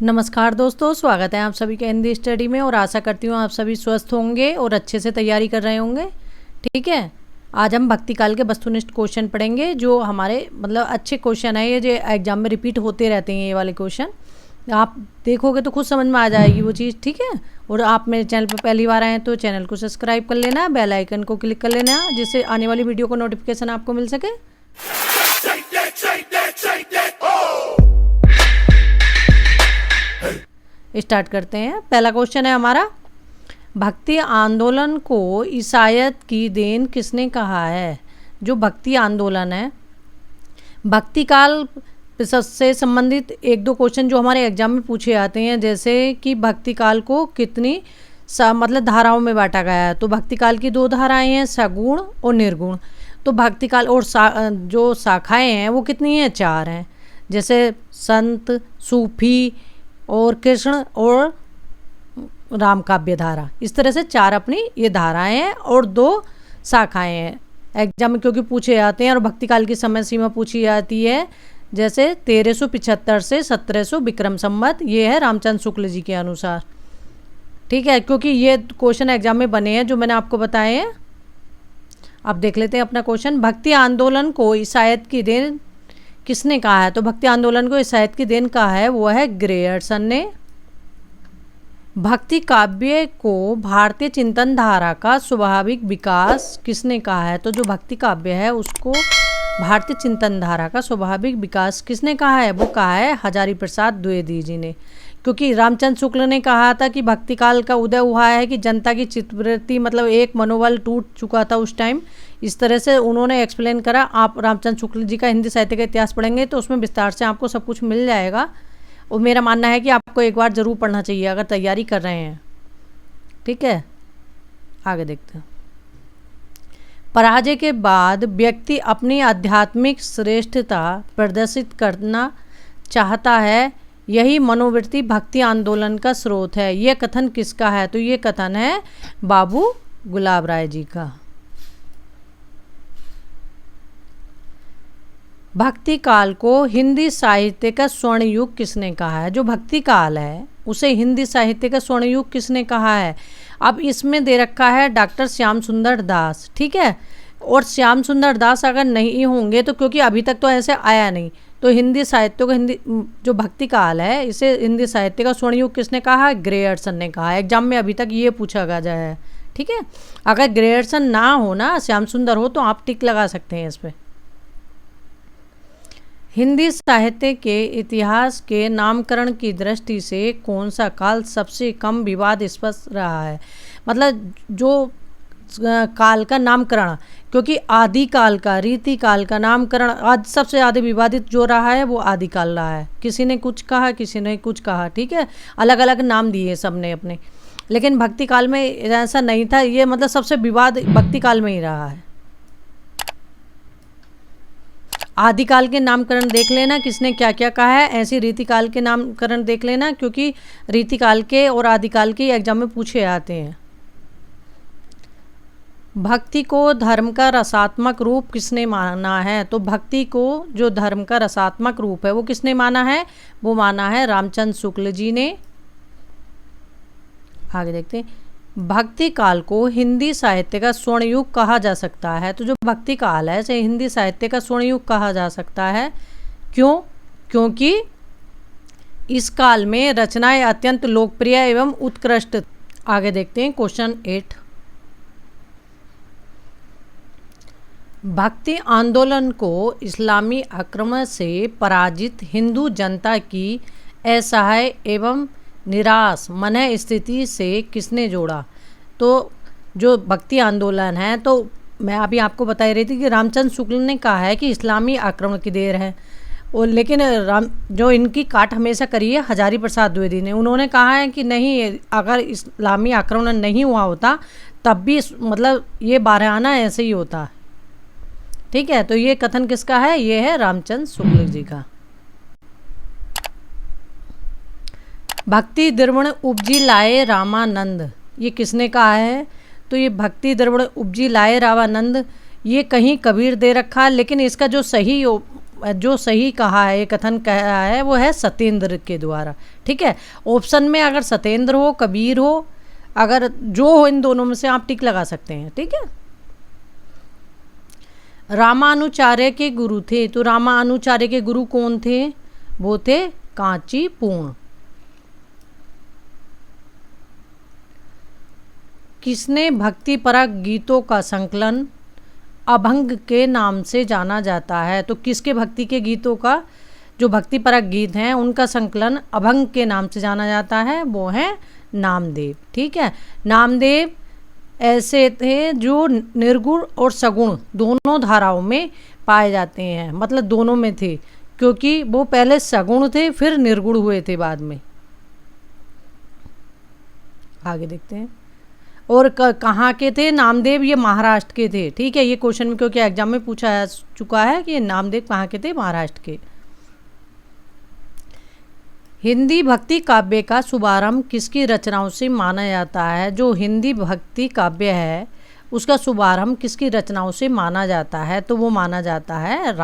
नमस्कार दोस्तों, स्वागत है आप सभी के हिंदी स्टडी में और आशा करती हूँ आप सभी स्वस्थ होंगे और अच्छे से तैयारी कर रहे होंगे। ठीक है, आज हम भक्ति काल के वस्तुनिष्ठ क्वेश्चन पढ़ेंगे जो हमारे अच्छे क्वेश्चन है। ये जो एग्जाम में रिपीट होते रहते हैं ये वाले क्वेश्चन, आप देखोगे तो खुद समझ में आ जाएगी वो चीज़। ठीक है, और आप मेरे चैनल पर पहली बार आए हैं तो चैनल को सब्सक्राइब कर लेना, बेल आइकन को क्लिक कर लेना जिससे आने वाली वीडियो को नोटिफिकेशन आपको मिल सके। स्टार्ट करते हैं। पहला क्वेश्चन है हमारा, भक्ति आंदोलन को ईसाईयत की देन किसने कहा है? जो भक्ति आंदोलन है, भक्ति काल से संबंधित एक दो क्वेश्चन जो हमारे एग्जाम में पूछे जाते हैं, जैसे कि भक्ति काल को कितनी धाराओं में बांटा गया है। तो भक्ति काल की दो धाराएं हैं, सगुण और निर्गुण। तो भक्ति काल और जो शाखाएं हैं वो कितनी हैं? 4 हैं। जैसे संत, सूफी और कृष्ण और राम काव्य धारा, इस तरह से 4 अपनी ये धाराएं हैं और 2 शाखाएं हैं एग्जाम में, क्योंकि पूछे जाते हैं। और भक्ति काल की समय सीमा पूछी जाती है, जैसे 1375 से 1700 विक्रम संवत, ये है रामचंद्र शुक्ल जी के अनुसार। ठीक है, क्योंकि ये क्वेश्चन एग्जाम में बने हैं जो मैंने आपको बताए हैं। अब देख लेते हैं अपना क्वेश्चन। भक्ति आंदोलन को ईसाईयत की देन किसने कहा है? तो भक्ति आंदोलन को ईसाईयत की देन कहा है वो है ग्रेयर्सन ने। भक्ति काव्य को भारतीय चिंतन धारा का स्वाभाविक विकास किसने कहा है? तो जो भक्ति काव्य है उसको भारतीय चिंतन धारा का स्वाभाविक विकास किसने कहा है? वो कहा है हजारी प्रसाद द्विवेदी जी ने। क्योंकि रामचंद्र शुक्ल ने कहा था कि भक्ति काल का उदय हुआ है कि जनता की चित्तवृत्ति एक मनोबल टूट चुका था उस टाइम। इस तरह से उन्होंने एक्सप्लेन करा। आप रामचंद्र शुक्ल जी का हिंदी साहित्य का इतिहास पढ़ेंगे तो उसमें विस्तार से आपको सब कुछ मिल जाएगा। और मेरा मानना है कि आपको एक बार ज़रूर पढ़ना चाहिए अगर तैयारी कर रहे हैं। ठीक है, आगे देखते हैं। पराजय के बाद व्यक्ति अपनी आध्यात्मिक श्रेष्ठता प्रदर्शित करना चाहता है, यही मनोवृत्ति भक्ति आंदोलन का स्रोत है। यह कथन किसका है? तो ये कथन है बाबू गुलाब राय जी का। भक्ति काल को हिंदी साहित्य का स्वर्ण युग किसने कहा है? जो भक्ति काल है उसे हिंदी साहित्य का स्वर्ण युग किसने कहा है? अब इसमें दे रखा है डॉक्टर श्याम सुंदर दास। ठीक है, और श्याम सुंदर दास अगर नहीं होंगे तो, क्योंकि अभी तक तो ऐसे आया नहीं, तो हिंदी साहित्य को जो भक्ति काल है इसे हिंदी साहित्य का स्वर्ण युग किसने कहा है? ग्रेयर्सन ने कहा है। एग्जाम में अभी तक ये पूछा गया है। ठीक है, अगर ग्रेयर्सन ना हो ना, श्याम सुंदर हो, तो आप टिक लगा सकते हैं इस पर। हिंदी साहित्य के इतिहास के नामकरण की दृष्टि से कौन सा काल सबसे कम विवादास्पद रहा है? जो काल का नामकरण, क्योंकि आदि काल का, रीति काल का नामकरण आज सबसे ज़्यादा विवादित जो रहा है वो आदि काल रहा है। किसी ने कुछ कहा, किसी ने कुछ कहा। ठीक है, अलग अलग नाम दिए सबने अपने, लेकिन भक्ति काल में ऐसा नहीं था। ये सबसे विवाद भक्ति काल में ही रहा है। आदिकाल के नामकरण देख लेना किसने क्या क्या कहा है, ऐसे रीतिकाल के नामकरण देख लेना, क्योंकि रीतिकाल के और आदिकाल के एग्जाम में पूछे आते हैं। भक्ति को धर्म का रसात्मक रूप किसने माना है? तो भक्ति को जो धर्म का रसात्मक रूप है वो किसने माना है? वो माना है रामचंद्र शुक्ल जी ने। आगे देखते हैं। भक्ति काल को हिंदी साहित्य का स्वर्ण युग कहा जा सकता है। तो जो भक्ति काल है इसे हिंदी साहित्य का स्वर्ण युग कहा जा सकता है। क्यों? क्योंकि इस काल में रचनाएं अत्यंत लोकप्रिय एवं उत्कृष्ट। आगे देखते हैं क्वेश्चन 8। भक्ति आंदोलन को इस्लामी आक्रमण से पराजित हिंदू जनता की असहाय एवं निराश मन स्थिति से किसने जोड़ा? तो जो भक्ति आंदोलन है, तो मैं अभी आपको बता रही थी कि रामचंद्र शुक्ल ने कहा है कि इस्लामी आक्रमण की देर है, और लेकिन जो इनकी काट हमेशा करी है हजारी प्रसाद द्विवेदी ने। उन्होंने कहा है कि नहीं, अगर इस्लामी आक्रमण नहीं हुआ होता तब भी ये 12 आना ऐसे ही होता। ठीक है, तो ये कथन किसका है? ये है रामचंद्र शुक्ल जी का। भक्ति द्रवण उपजी लाए रामानंद, ये किसने कहा है? तो ये भक्ति द्रवण उपजी लाए रामानंद, ये कहीं कबीर दे रखा है, लेकिन इसका जो सही जो सही कहा है, ये कथन कहा है वो है सत्येंद्र के द्वारा। ठीक है, ऑप्शन में अगर सत्येंद्र हो, कबीर हो, अगर जो हो इन दोनों में से आप टिक लगा सकते हैं। ठीक है, रामानुचार्य के गुरु थे, तो रामानुचार्य के गुरु कौन थे? वो थे कांचीपूर्ण। किसने भक्तिपरक गीतों का संकलन अभंग के नाम से जाना जाता है? तो किसके भक्ति के गीतों का, जो भक्तिपरक गीत हैं उनका संकलन अभंग के नाम से जाना जाता है? वो है नामदेव। ठीक है, नामदेव ऐसे थे जो निर्गुण और सगुण दोनों धाराओं में पाए जाते हैं, मतलब दोनों में थे, क्योंकि वो पहले सगुण थे फिर निर्गुण हुए थे बाद में। आगे देखते हैं। और कहाँ के थे नामदेव? ये महाराष्ट्र के थे। ठीक है, ये क्वेश्चन में क्योंकि एग्जाम में पूछा चुका है कि नामदेव कहाँ के थे? महाराष्ट्र के। हिंदी भक्ति काव्य का शुभारंभ किसकी रचनाओं से माना जाता है? जो हिंदी भक्ति काव्य है उसका शुभारंभ किसकी रचनाओं से माना जाता है? तो वो माना जाता है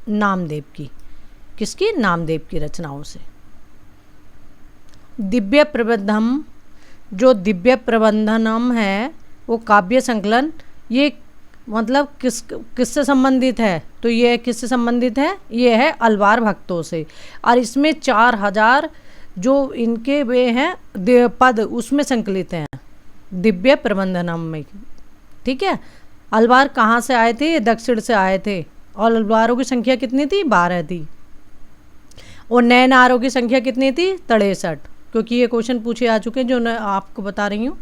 नामदेव की। किसकी? नामदेव की रचनाओं से। दिव्य प्रबंधम, जो दिव्य प्रबंधनम है वो काव्य संकलन, ये मतलब किससे संबंधित है? तो ये किससे संबंधित है? ये है अलवार भक्तों से। और इसमें 4000 जो इनके वे हैं पद उसमें संकलित हैं दिव्य प्रबंधनम में। ठीक है, अलवार कहाँ से आए थे? दक्षिण से आए थे। और अलवारों की संख्या कितनी थी? 12 थी। और नए नारों की संख्या कितनी थी? 63। क्योंकि ये क्वेश्चन पूछे आ चुके हैं जो मैं आपको बता रही हूँ।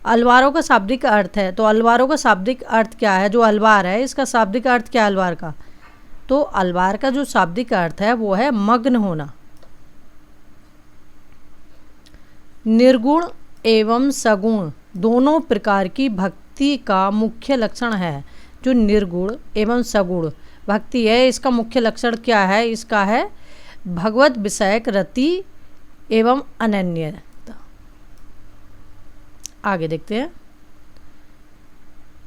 अलवारों का शाब्दिक अर्थ है, तो अलवारों का शाब्दिक अर्थ क्या है? जो अलवार है इसका शाब्दिक अर्थ क्या है अलवार का? तो अलवार का जो शाब्दिक अर्थ है वो है मग्न होना। निर्गुण एवं सगुण दोनों प्रकार की भक्ति का मुख्य लक्षण है। जो निर्गुण एवं सगुण भक्ति है इसका मुख्य लक्षण क्या है? इसका है भगवत विषयक रति एवं अनन्यता। आगे देखते हैं।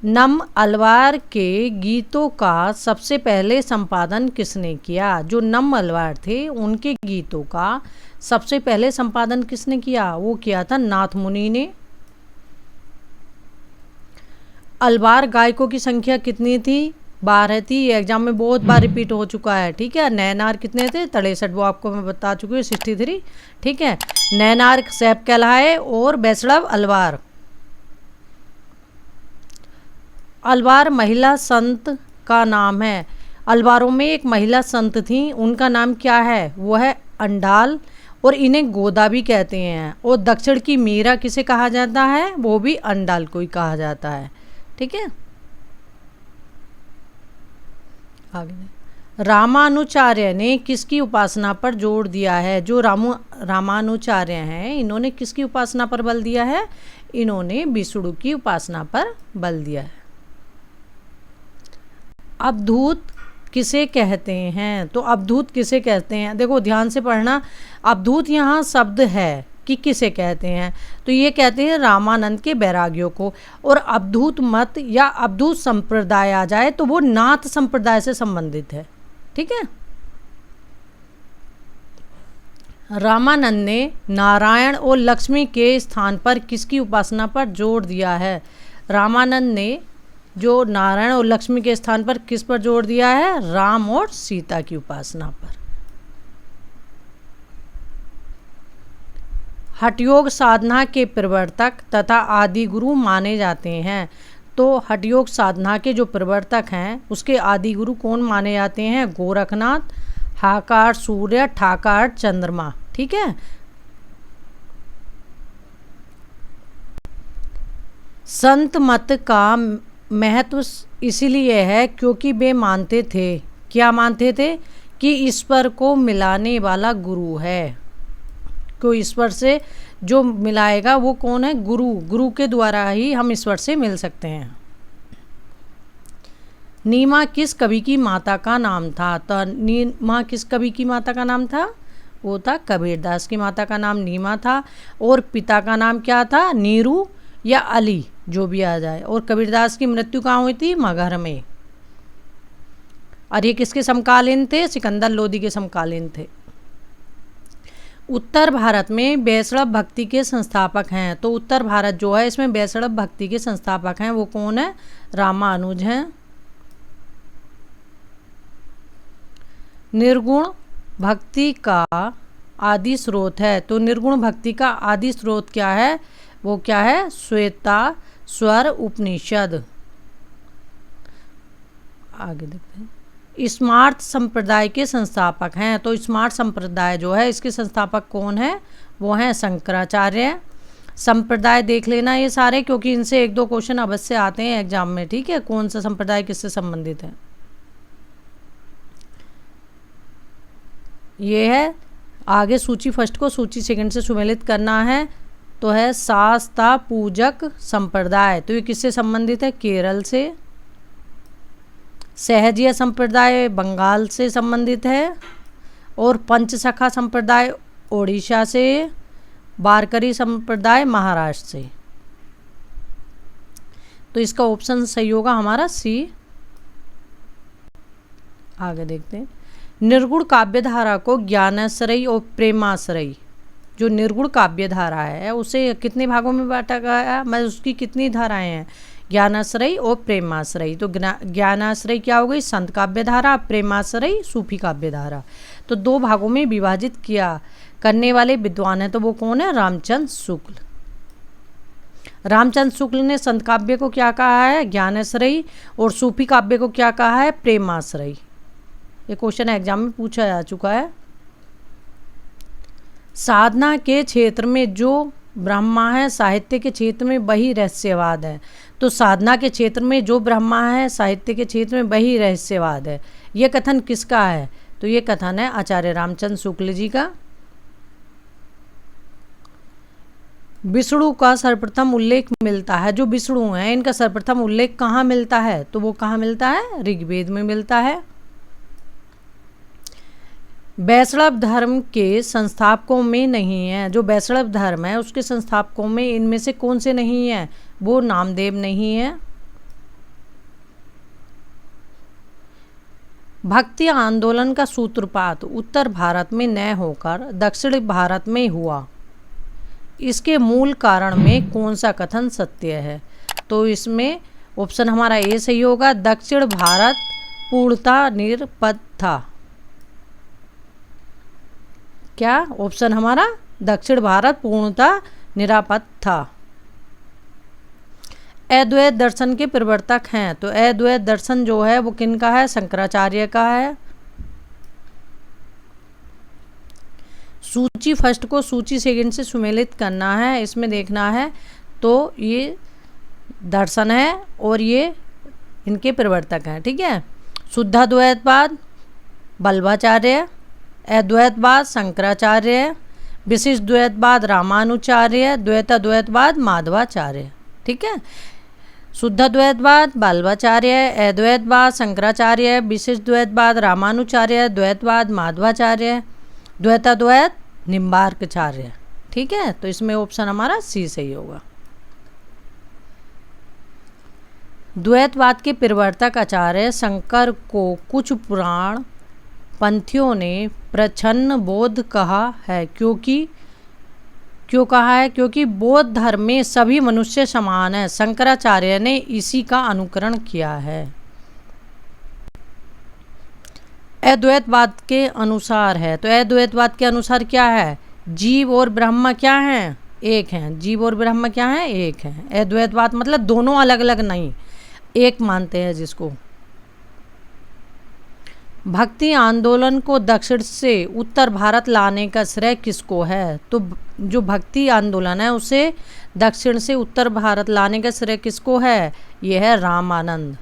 नम अलवार के गीतों का सबसे पहले संपादन किसने किया? जो नम अलवार थे उनके गीतों का सबसे पहले संपादन किसने किया? वो किया था नाथ मुनि ने। अलवार गायकों की संख्या कितनी थी? 12 थी। ये एग्जाम में बहुत बार रिपीट हो चुका है। ठीक है, नैनार कितने थे? 63, वो आपको मैं बता चुकी हूँ 63। ठीक है, नैनार सैफ कहलाए और बैसड़व अलवार। अलवार महिला संत का नाम है। अलवारों में एक महिला संत थी, उनका नाम क्या है? वो है अंडाल, और इन्हें गोदा भी कहते हैं। और दक्षिण की मीरा किसे कहा जाता है? वो भी अंडाल को ही कहा जाता है। ठीक है, आगे रामानुचार्य ने किसकी उपासना पर जोर दिया है? जो रामानुचार्य हैं इन्होंने किसकी उपासना पर बल दिया है? इन्होंने विष्णु की उपासना पर बल दिया है। अवधूत किसे कहते हैं? तो अवधूत किसे कहते हैं? देखो ध्यान से पढ़ना, अवधूत यहाँ शब्द है कि किसे कहते हैं, तो ये कहते हैं रामानंद के बैरागियों को। और अवधूत मत या अवधूत संप्रदाय आ जाए तो वो नाथ संप्रदाय से संबंधित है। ठीक है, रामानंद ने नारायण और लक्ष्मी के स्थान पर किसकी उपासना पर जोर दिया है? रामानंद ने जो नारायण और लक्ष्मी के स्थान पर किस पर जोर दिया है? राम और सीता की उपासना पर। हठयोग साधना के प्रवर्तक तथा आदि गुरु माने जाते हैं। तो हठयोग साधना के जो प्रवर्तक हैं उसके आदि गुरु कौन माने जाते हैं? गोरखनाथ, हाकार सूर्य, ठाकार चंद्रमा। ठीक है, संत मत का महत्व इसीलिए है क्योंकि वे मानते थे, क्या मानते थे? कि ईश्वर को मिलाने वाला गुरु है। को ईश्वर से जो मिलाएगा वो कौन है? गुरु। गुरु के द्वारा ही हम ईश्वर से मिल सकते हैं। नीमा किस कवि की माता का नाम था? तो नीमा किस कवि की माता का नाम था? वो था कबीरदास की माता का नाम नीमा था। और पिता का नाम क्या था? नीरू या अली, जो भी आ जाए। और कबीरदास की मृत्यु कहाँ हुई थी? मगहर में। और ये किसके समकालीन थे? सिकंदर लोदी के समकालीन थे। उत्तर भारत में वैष्णव भक्ति के संस्थापक हैं। तो उत्तर भारत जो है इसमें वैष्णव भक्ति के संस्थापक हैं, वो कौन है? रामानुज हैं। निर्गुण भक्ति का आदि स्रोत है। तो निर्गुण भक्ति का आदि स्रोत क्या है? वो क्या है? श्वेता स्वर उपनिषद। आगे देखते हैं। स्मार्त संप्रदाय के संस्थापक हैं। तो स्मार्त संप्रदाय जो है इसके संस्थापक कौन है? वो हैं शंकराचार्य। संप्रदाय देख लेना ये सारे, क्योंकि इनसे एक दो क्वेश्चन अवश्य आते हैं एग्जाम में, ठीक है? कौन सा संप्रदाय किससे संबंधित है। ये है। आगे सूची फर्स्ट को सूची सेकंड से सुमेलित करना है। तो है शास्ता पूजक संप्रदाय। तो ये किससे संबंधित है? केरल से। सहजिया संप्रदाय बंगाल से संबंधित है। और पंचसखा संप्रदाय ओडिशा से। वारकरी संप्रदाय महाराष्ट्र से। तो इसका ऑप्शन सही होगा हमारा सी। आगे देखते हैं। निर्गुण काव्य धारा को ज्ञानाश्रयी और प्रेमाश्रयी, जो निर्गुण काव्य धारा है उसे कितने भागों में बांटा गया है? मैं उसकी कितनी धाराएं हैं? ज्ञानाश्रयी और प्रेमाश्रयी। तो ज्ञानाश्रयी क्या हो गई? संत काव्य धारा। प्रेमाश्रयी सूफी काव्य धारा। तो दो भागों में विभाजित किया करने वाले विद्वान है, तो वो कौन है? रामचंद्र शुक्ल। रामचंद्र शुक्ल ने संत काव्य को क्या कहा है? ज्ञानाश्रयी। और सूफी काव्य को क्या कहा है? प्रेमाश्रयी। ये क्वेश्चन एग्जाम में पूछा जा चुका है। साधना के क्षेत्र में जो ब्रह्मा है, साहित्य के क्षेत्र में वही रहस्यवाद है। तो साधना के क्षेत्र में जो ब्रह्मा है, साहित्य के क्षेत्र में वही रहस्यवाद है। ये कथन किसका है? तो ये कथन है आचार्य रामचंद्र शुक्ल जी का। विष्णु का सर्वप्रथम उल्लेख मिलता है। जो विष्णु हैं इनका सर्वप्रथम उल्लेख कहाँ मिलता है? तो वो कहाँ मिलता है? ऋग्वेद में मिलता है। वैष्णव धर्म के संस्थापकों में नहीं है। जो वैष्णव धर्म है उसके संस्थापकों में इनमें से कौन से नहीं है? वो नामदेव नहीं है। भक्ति आंदोलन का सूत्रपात उत्तर भारत में न होकर दक्षिण भारत में हुआ, इसके मूल कारण में कौन सा कथन सत्य है? तो इसमें ऑप्शन हमारा ए सही होगा। दक्षिण भारत पूर्णतः निरपद था। क्या ऑप्शन हमारा? दक्षिण भारत पूर्णतः निरापद था। अद्वैत दर्शन के प्रवर्तक हैं। तो अद्वैत दर्शन जो है वो किनका है? शंकराचार्य का है। सूची फर्स्ट को सूची सेकंड से सुमेलित करना है। इसमें देखना है तो ये दर्शन है और ये इनके प्रवर्तक हैं, ठीक है? शुद्धाद्वैतवाद वल्लभाचार्य, अद्वैतवाद शंकराचार्य, विशिष्ट द्वैतवाद रामानुचार्य, द्वैताद्वैतवाद माधवाचार्य, ठीक है? शुद्धाद्वैतवाद वल्लभाचार्य, अद्वैतवाद शंकराचार्य, विशिष्ट द्वैतवाद रामानुचार्य, द्वैतवाद माधवाचार्य, द्वैताद्वैत निम्बार्काचार्य, ठीक है? तो इसमें ऑप्शन हमारा सी सही होगा। द्वैतवाद के प्रवर्तक आचार्य शंकर को कुछ पुराण पंथियों ने प्रच्छन्न बोध कहा है। क्यों कहा है? क्योंकि बौद्ध धर्म में सभी मनुष्य समान है। शंकराचार्य ने इसी का अनुकरण किया है। अद्वैतवाद के अनुसार है। तो अद्वैतवाद के अनुसार क्या है? जीव और ब्रह्म क्या हैं? एक हैं। जीव और ब्रह्म क्या हैं? एक हैं। अद्वैतवाद मतलब दोनों अलग अलग नहीं, एक मानते हैं जिसको। भक्ति आंदोलन को दक्षिण से उत्तर भारत लाने का श्रेय किसको है? तो जो भक्ति आंदोलन है उसे दक्षिण से उत्तर भारत लाने का श्रेय किसको है? यह है रामानंद।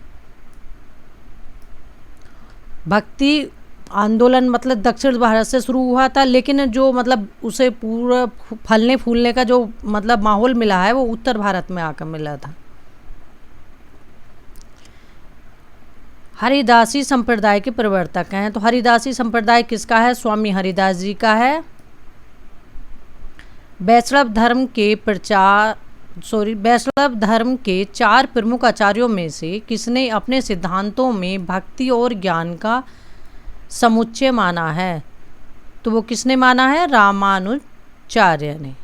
भक्ति आंदोलन मतलब दक्षिण भारत से शुरू हुआ था, लेकिन जो मतलब उसे पूरा फलने फूलने का जो मतलब माहौल मिला है वो उत्तर भारत में आकर मिला था। हरिदासी संप्रदाय के प्रवर्तक हैं। तो हरिदासी संप्रदाय किसका है? स्वामी हरिदास जी का है। वैष्णव धर्म के वैष्णव धर्म के 4 प्रमुख आचार्यों में से किसने अपने सिद्धांतों में भक्ति और ज्ञान का समुच्चय माना है? तो वो किसने माना है? रामानुजाचार्य ने।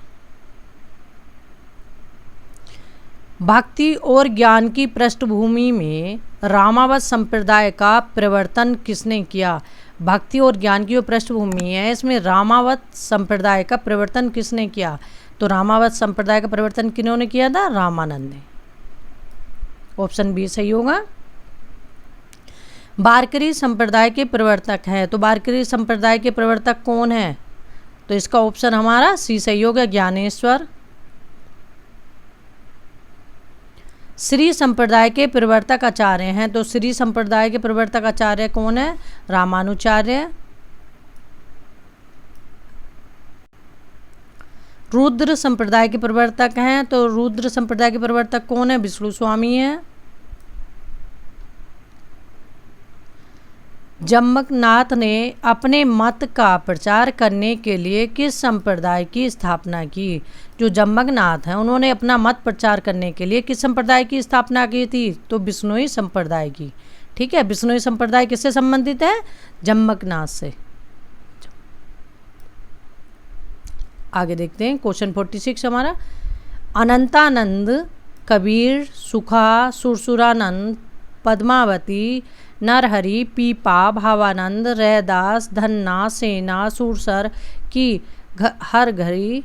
भक्ति और ज्ञान की पृष्ठभूमि में रामावत संप्रदाय का प्रवर्तन किसने किया? भक्ति और ज्ञान की जो पृष्ठभूमि है इसमें रामावत संप्रदाय का प्रवर्तन किसने किया? तो रामावत संप्रदाय का प्रवर्तन किन्होंने किया था? रामानंद ने। ऑप्शन बी सही होगा। वारकरी संप्रदाय के प्रवर्तक हैं, तो वारकरी संप्रदाय के प्रवर्तक कौन है? तो इसका ऑप्शन हमारा सी सही होगा, ज्ञानेश्वर। श्री संप्रदाय के प्रवर्तक आचार्य हैं, तो श्री संप्रदाय के प्रवर्तक आचार्य कौन है? रामानुजाचार्य। रुद्र संप्रदाय के प्रवर्तक हैं, तो रुद्र संप्रदाय के प्रवर्तक कौन है? विष्णु स्वामी है। जम्मकनाथ ने अपने मत का प्रचार करने के लिए किस संप्रदाय की स्थापना की? जो जम्मकनाथ हैं उन्होंने अपना मत प्रचार करने के लिए किस संप्रदाय की स्थापना की थी? तो बिश्नोई संप्रदाय की। ठीक है, बिश्नोई संप्रदाय किससे संबंधित है? जम्मकनाथ से। आगे देखते हैं क्वेश्चन 46 हमारा। अनंतानंद, कबीर, सुखा, सुरसुरानंद, पद्मावती, नरहरि, पीपा, भावानंद, रैदास, धन्ना, सेना, सुरसर की हर घड़ी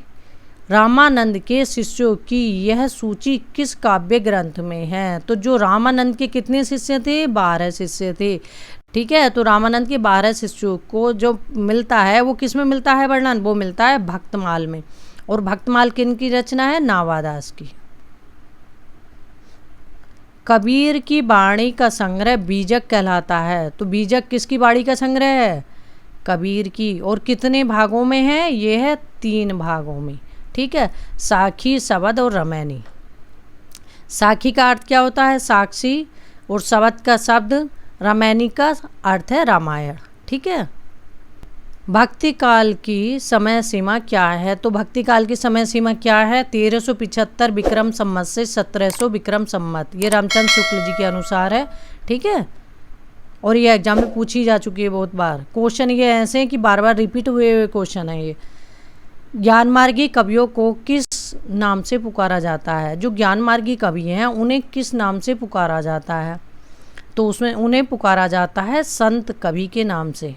रामानंद के शिष्यों की यह सूची किस काव्य ग्रंथ में है? तो जो रामानंद के कितने शिष्य थे? 12 शिष्य थे। ठीक है, तो रामानंद के 12 शिष्यों को जो मिलता है वो किस में मिलता है वर्णन? वो मिलता है भक्तमाल में। और भक्तमाल किन की रचना है? नावादास की। कबीर की वाणी का संग्रह बीजक कहलाता है, तो बीजक किसकी वाणी का संग्रह है? कबीर की। और कितने भागों में है? ये है 3 भागों में। ठीक है, साखी, शबद और रमैनी। साखी का अर्थ क्या होता है? साक्षी। और शबद का शब्द, रामायणी का अर्थ है रामायण। ठीक है। भक्ति काल की समय सीमा क्या है? तो भक्ति काल की समय सीमा क्या है? 1375 विक्रम संवत से 1700 विक्रम संवत। ये रामचंद्र शुक्ल जी के अनुसार है। ठीक है, और ये एग्जाम में पूछी जा चुकी है बहुत बार। क्वेश्चन ये ऐसे हैं कि बार बार रिपीट हुए हुए क्वेश्चन है ये। ज्ञानमार्गी कवियों को किस नाम से पुकारा जाता है? जो ज्ञानमार्गी कवि हैं उन्हें किस नाम से पुकारा जाता है? तो उसमें उन्हें पुकारा जाता है संत कवि के नाम से।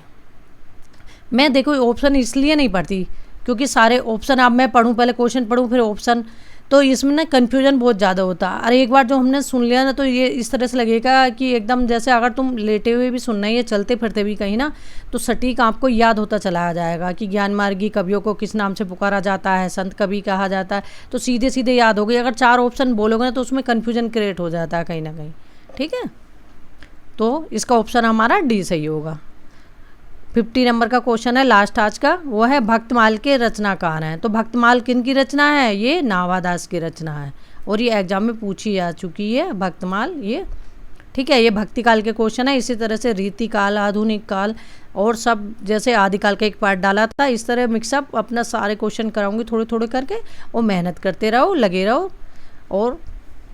मैं देखो ऑप्शन इसलिए नहीं पढ़ती क्योंकि सारे ऑप्शन अब मैं पढ़ूं, पहले क्वेश्चन पढ़ूं फिर ऑप्शन, तो इसमें ना कन्फ्यूजन बहुत ज़्यादा होता है। और एक बार जो हमने सुन लिया ना तो ये इस तरह से लगेगा कि एकदम जैसे अगर तुम लेटे हुए भी सुनना है या चलते फिरते भी कहीं ना, तो सटीक आपको याद होता चला जाएगा कि ज्ञानमार्गी कवियों को किस नाम से पुकारा जाता है, संत कवि कहा जाता है, तो सीधे सीधे याद हो गई। अगर 4 ऑप्शन बोलोगे ना तो उसमें कन्फ्यूजन क्रिएट हो जाता है कहीं ना कहीं। ठीक है, तो इसका ऑप्शन हमारा डी सही होगा। 50 नंबर का क्वेश्चन है लास्ट आज का, वो है भक्तमाल के रचनाकार हैं। तो भक्तमाल किन की रचना है? ये नावादास की रचना है और ये एग्जाम में पूछी जा चुकी है भक्तमाल ये। ठीक है, ये भक्ति काल के क्वेश्चन है। इसी तरह से रीति काल, आधुनिक काल और सब जैसे आदिकाल का एक पार्ट डाला था, इस तरह मिक्सअप अपना सारे क्वेश्चन कराऊंगी थोड़े थोड़े करके। और मेहनत करते रहो, लगे रहो और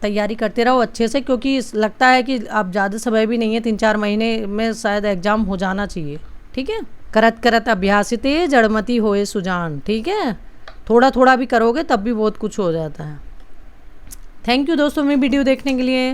तैयारी करते रहो अच्छे से, क्योंकि लगता है कि अब ज़्यादा समय भी नहीं है, 3-4 महीने में शायद एग्ज़ाम हो जाना चाहिए। ठीक है, करत करत अभ्यासिते जड़मति होए सुजान। ठीक है, थोड़ा थोड़ा भी करोगे तब भी बहुत कुछ हो जाता है। थैंक यू दोस्तों मेरी वीडियो देखने के लिए।